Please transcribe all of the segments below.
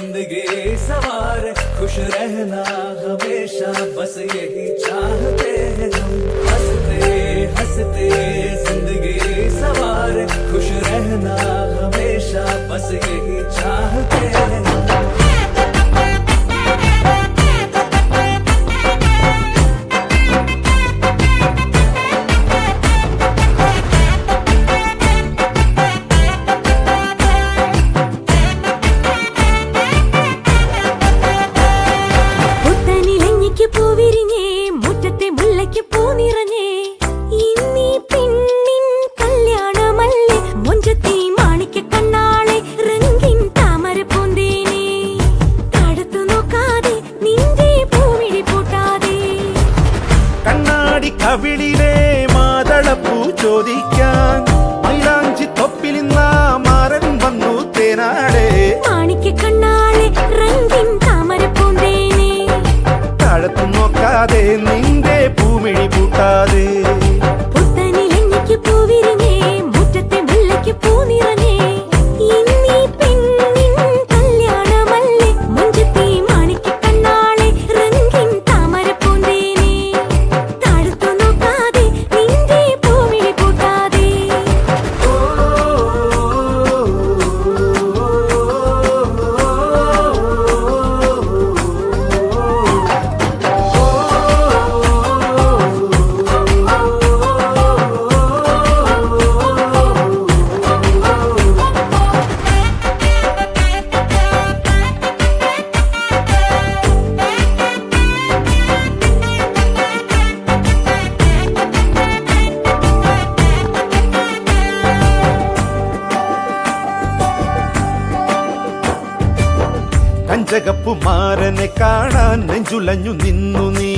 जिंदगी सवार खुश रहना हमेशा बस यही चाहते हैं हम हंसते हंसते जिंदगी सवार खुश रहना हमेशा बस यही चाहते हैं हम കവിളിലെ മാതളപ്പൂ ചോദിക്കാൻ മൈലാഞ്ചി തൊപ്പിലിന്ന മാരൻ വന്നു തേനാടെ മാണിക്ക കണ്ണാളെ രംഗിൻ താമരപ്പൂന്തേനെ താഴത്തു നോക്കാതെ നിന്റെ പൂമിഴി പൂട്ടാതെ പുത്തനിലഞ്ഞിക്ക് പൂവിരിഞ്ഞേ മുറ്റത്തെ മുല്ലയ്ക്ക് പൂ നിറഞ്ഞേ ഇന്നീ പെണ്ണിൻ കല്യാണമല്ലേ മുഞ്ചത്തി മാണിക്ക കണ്ണാളെ രംഗിൻ താമരപ്പൂന്തേനെ താഴത്തു നോക്കാതെ നിന്റെ പൂമിഴി പൂട്ടാതെ കഞ്ചകപ്പു മാരനെ കാണാൻ നെഞ്ചുലഞ്ഞു നിന്നു നീ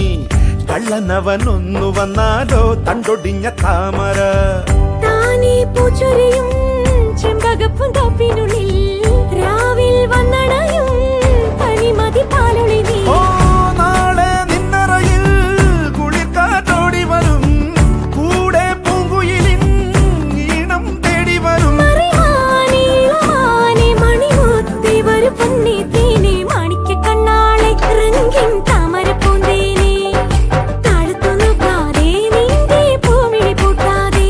കള്ളനവനൊന്നു വന്നാലോ തണ്ടൊടിഞ്ഞ താമര താനേ പൂച്ചൊരിയും ചെമ്പകപ്പും തോപ്പിനുള്ളിൽ രാവിൽ വന്നണയും പനിമതി പാലൊളി നീ ഓ നാളെ നിന്നറയിൽ കുളിർക്കാറ്റോടി വരും കൂടെ പൂങ്കുയിലിൻ ഈണം തേടി വരും മറിമാനേ മണിമുത്തേ വരു പൊന്നേ തേനേ മാണിക്ക കണ്ണാളെ രംഗിൻ താമരപ്പൂന്തേനെ താഴത്തു നോക്കാതെ നിന്റെ പൂമിഴി പൂട്ടാതെ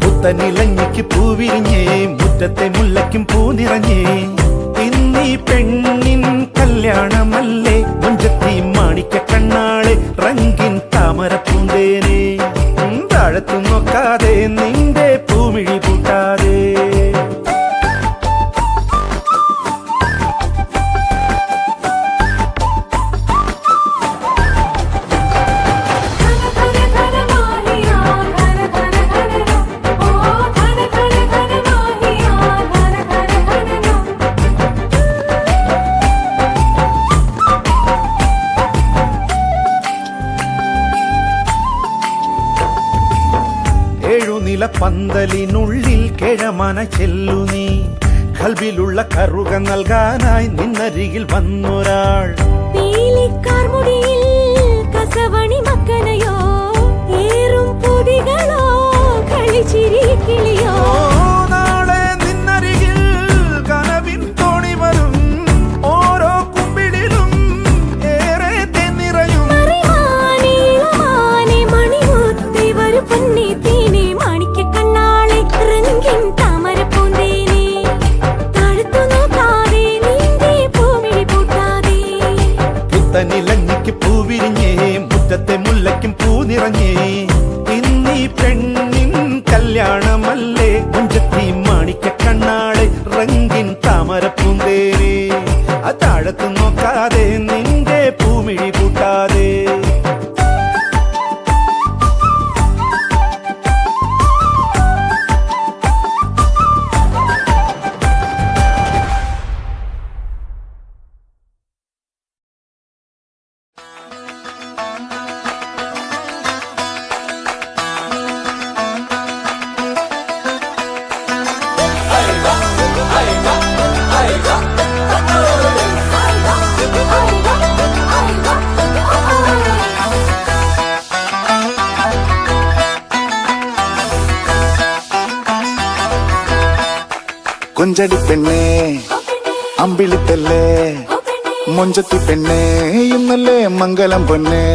പുത്തനിലഞ്ഞിക്ക് പൂവിരിഞ്ഞേ മുറ്റത്തെ മുല്ലയ്ക്കും പൂ നിറഞ്ഞേ ഇന്നീ പെണ്ണിൻ കല്യാണമല്ലേ മുഞ്ചത്തി മാണിക്ക കണ്ണാളെ റംഗിൻ താമര പൂന്തേനെ താഴത്തു നോക്കാതെ നിന്റെ പൂമിഴി പൂട്ടാതെ ഏഴുനില പന്തലിനുള്ളിൽ കിഴമന ചെല്ലു നീ കൽബിലുള്ള കറുക നൽകാനായി നിന്നരികിൽ വന്നൊരാൾ പീലിക്കാർ മുടിയിൽ കസവണി മക്കനയോ ഏറും പൊതികളോ കളിച്ചിരി കിളിയോ നാളെ നിന്നരികിൽ കനവിൻ തോണി വരും ഓരോ കുമ്പിടിലും ഏറെ തെന്നിറയും മറിമാനേ മണിമുത്തേ വരു പൊന്നേ തേനേ മാണിക്ക കണ്ണാളെ രംഗിൻ താമരപ്പൂന്തേനെ താഴത്തു നോക്കാതെ നിന്റെ പൂമിഴി പൂട്ടാതെ പുത്തനിലഞ്ഞിക്ക് പൂവിരിഞ്ഞേ മുറ്റത്തെ മുല്ലയ്ക്കും പൂ നിറഞ്ഞേ ഇന്നീ പെണ്ണിൻ കല്യാണമല്ലേ മുഞ്ചത്തി മാണിക്ക കണ്ണാളെ റംഗിൻ താമര പൂന്തേനെ താഴത്തു നോക്കാതെ നിന്റെ പൂമിഴി പൂട്ടാതെ കൊഞ്ചടി പെണ്ണേ അമ്പിളിത്തല്ലേ മൊഞ്ചത്തി പെണ്ണേ ഇന്നല്ലേ മംഗലം പൊന്നേ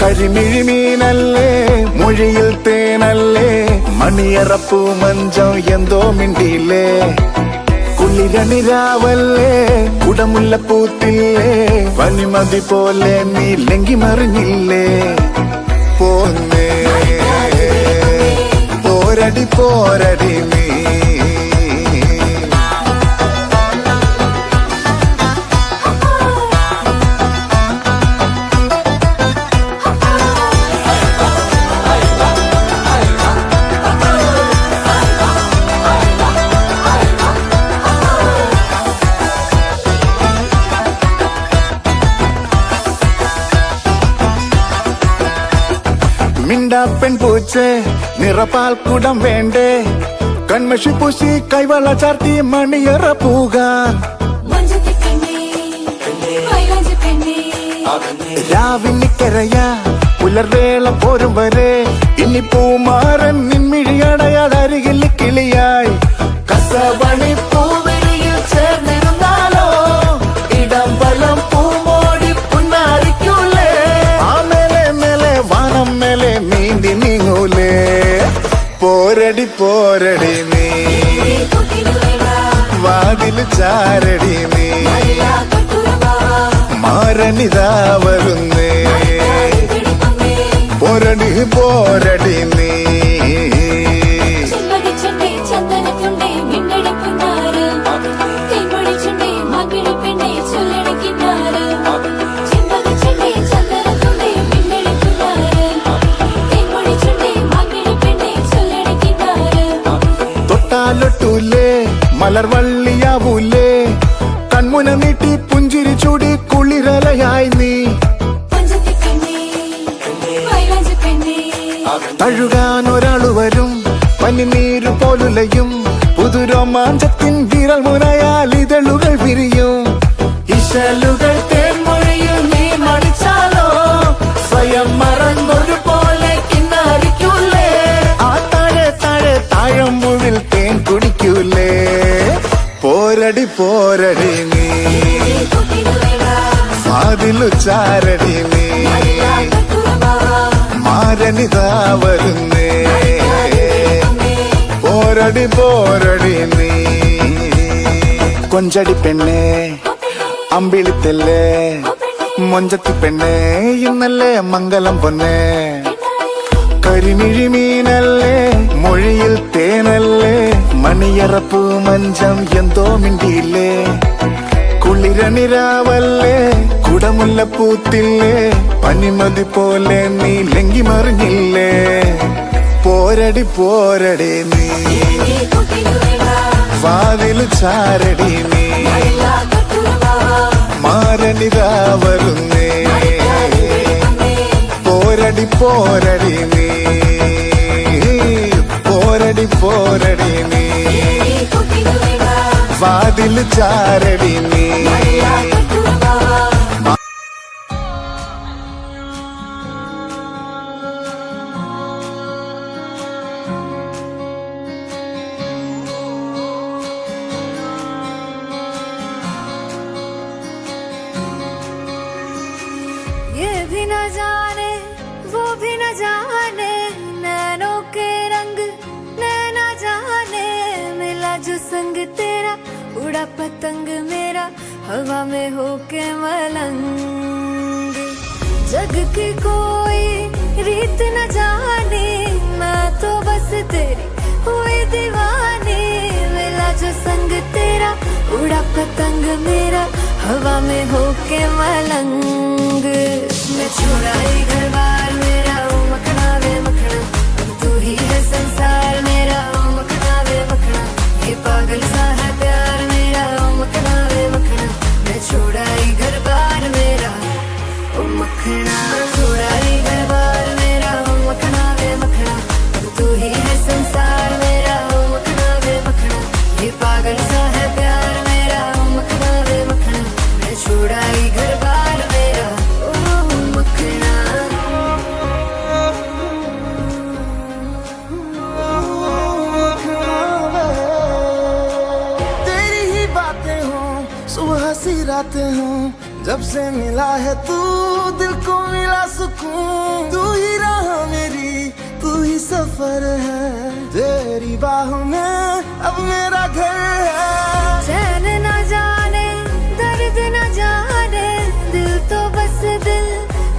കരിമിഴിമീനല്ലേ മൊഴിയിൽ തേനല്ലേ മണിയറപ്പൂ മഞ്ചം എന്തോ മിണ്ടിയില്ലേ കുളിരണിരാവല്ലേ കുടമുല്ലപ്പൂത്തില്ലേ പനിമതി പോലെ നീ ലങ്കി മറിഞ്ഞില്ലേ പോന്നേ പോരടി പോരടി നീ മിണ്ടാ പെൺപൂച്ചേ നിറപ്പാൽ കുടം വേണ്ടേ കൺമഷി പൂശി കൈവള ചാർത്തി മണിയറ പൂകാൻ രാവിനിക്കരയാ പുലർവേള പോരും വരെ ഇനി പൂമാരൻ നിൻമിഴിയടയാതരികിൽ കിളിയായി കസവണി പൂവിളിയിൽ ചേർന്നിരുന്നാലോ ഇടം വലം പൂമോടി പുന്നാരിക്കൂലേ ആ മേലെ മേലെ വാനം മേലെ നീന്തി നീങ്ങൂലേ പോരടി പോരടി നീ വാതില് ചാരടി നീ മാരണിതാ വരുന്നേ പോരടി പോരടി നീ തൊട്ടാലൊട്ടൂലേ മലർവള്ളിയാവൂലേ കൺമുന നീട്ടി പുഞ്ചിരി ചൂടി കുളിരലയായി നീ തഴുകാൻ ഒരാള് വരും പനിനീര് പോലുലയും പുതുരോമാഞ്ചത്തിൻ വിരൽ മുനയാൽ ഇതളുകൾ വിരിയും ഇശലുകൾ തേൻമൊഴിയിൽ നീ മടിച്ചാലോ സ്വയം മറന്നൊരു പോലെ കിന്നാരിക്കൂലേ ആ താഴെ താഴെ താഴമ്പുവിൽ തേൻ കുടിക്കൂലേ പോരടി പോരടി നീ വാതിലു ചാരടി നീ മാരണിതാ വരുന്നേ പോരടി പോരടി നീ കൊഞ്ചടി പെണ്ണേ അമ്പിളിത്തല്ലേ മൊഞ്ചത്തി പെണ്ണേ ഇന്നല്ലേ മംഗലം പൊന്നേ കരിമിഴിമീനല്ലേ മൊഴിയിൽ തേനല്ലേ മണിയറപ്പൂ മഞ്ചം എന്തോ മിണ്ടിയില്ലേ കുളിരണിരാവല്ലേ കുടമുല്ലപ്പൂത്തില്ലേ പനിമതി പോലെ നീ ലങ്കി മറിഞ്ഞില്ലേ പോരടി പോരടി നീ വാതിലു ചാരടി നീ മാരണിതാ വരുന്നേ പോരടി പോരടി നീ പോരടി പോരടി നീ വാതിലു ചാരടി നീ ये भी न जाने वो भी न जाने नैनों के रंग नैना जाने मिला जो संग तेरा उड़ा पतंग मेरा हवा में होके मलंग जग की कोई रीत न जाने मैं तो बस तेरी हुई दीवानी मिला जो संग तेरा उड़ा पतंग मेरा हवा में होके मलंग मैं छोड़ा ही घर बार मेरा ओ मखना वे मखना तू ही है संसार मेरा ओ मखना वे मखना ये पागल सा है प्यार मेरा ओ मखना वे मखना मैं छोड़ा ही घर बार मेरा ओ मखना छोड़ा ही घर बार मेरा ओ मखना वे मखना तू ही है संसार मेरा ओ मखना वे मखना ये पागल सा है प्यार मेरा ओ मखना वे मखना मैं छोड़ा ही घर बार मेरा ओ मखना सुबह सी रातें हो जब से मिला है तू, दिल को मिला सुकून। तू ही राह मेरी, तू ही सफर है, तेरी बाहों में अब मेरा घर है। चैन न जाने दर्द न जाने, दिल तो बस दिल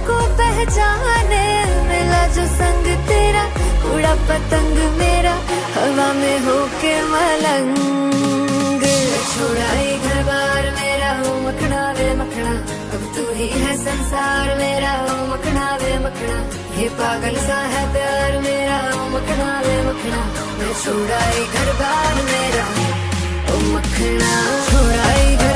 को पहचाने। मिला जो संग तेरा, उड़ा पतंग मेरा, हवा में होके मलंग। छुड़ाई घर बार मेरा, ओ मखना वे मखना, अब तू ही है संसार मेरा, ओ मखना वे मखना। ये पागल सा है प्यार मेरा, ओ मखना वे मखना। मैं छुड़ाई घर बार मेरा, ओ मखना, छुड़ाई घर